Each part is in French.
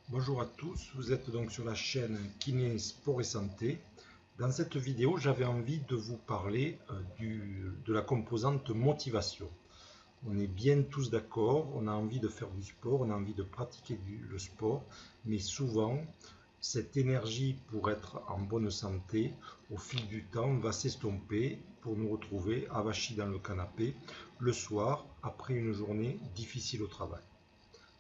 Bonjour à tous, vous êtes donc sur la chaîne Kiné Sport et Santé. Dans cette vidéo, j'avais envie de vous parler de la composante motivation. On est bien tous d'accord, on a envie de faire du sport, on a envie de pratiquer le sport, mais souvent, cette énergie pour être en bonne santé, au fil du temps, va s'estomper pour nous retrouver avachis dans le canapé le soir après une journée difficile au travail.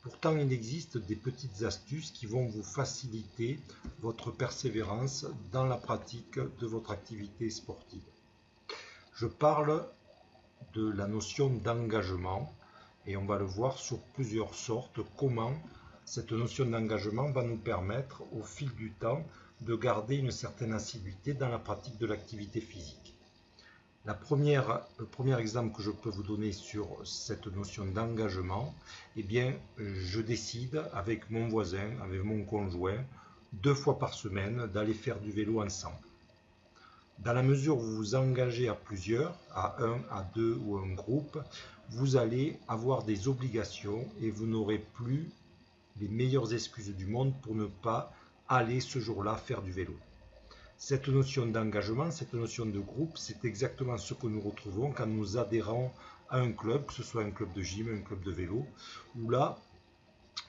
Pourtant, il existe des petites astuces qui vont vous faciliter votre persévérance dans la pratique de votre activité sportive. Je parle de la notion d'engagement et on va le voir sur plusieurs sortes, comment cette notion d'engagement va nous permettre au fil du temps de garder une certaine assiduité dans la pratique de l'activité physique. Le premier exemple que je peux vous donner sur cette notion d'engagement, eh bien, je décide avec mon voisin, avec mon conjoint, 2 fois par semaine, d'aller faire du vélo ensemble. Dans la mesure où vous vous engagez à plusieurs, à 1, à 2 ou un groupe, vous allez avoir des obligations et vous n'aurez plus les meilleures excuses du monde pour ne pas aller ce jour-là faire du vélo. Cette notion d'engagement, cette notion de groupe, c'est exactement ce que nous retrouvons quand nous adhérons à un club, que ce soit un club de gym, un club de vélo, où là,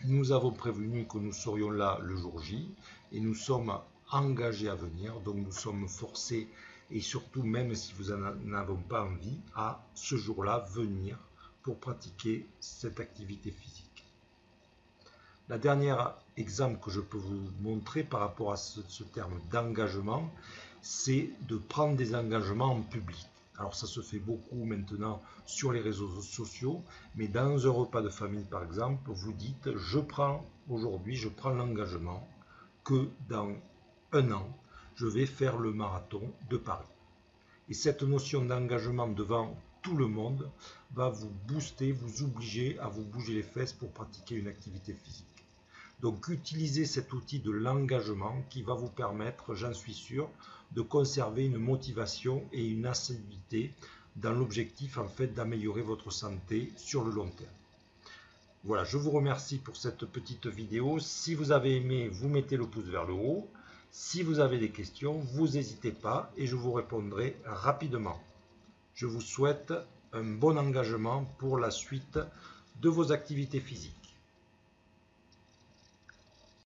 nous avons prévenu que nous serions là le jour J et nous sommes engagés à venir, donc nous sommes forcés et surtout, même si vous n'en avez pas envie, à ce jour-là venir pour pratiquer cette activité physique. La dernière exemple que je peux vous montrer par rapport à ce terme d'engagement, c'est de prendre des engagements en public. Alors ça se fait beaucoup maintenant sur les réseaux sociaux, mais dans un repas de famille par exemple, vous dites aujourd'hui je prends l'engagement que dans 1 an, je vais faire le marathon de Paris. Et cette notion d'engagement devant tout le monde va vous booster, vous obliger à vous bouger les fesses pour pratiquer une activité physique. Donc utilisez cet outil de l'engagement qui va vous permettre, j'en suis sûr, de conserver une motivation et une assiduité dans l'objectif en fait d'améliorer votre santé sur le long terme. Voilà, je vous remercie pour cette petite vidéo. Si vous avez aimé, vous mettez le pouce vers le haut. Si vous avez des questions, vous n'hésitez pas et je vous répondrai rapidement. Je vous souhaite un bon engagement pour la suite de vos activités physiques.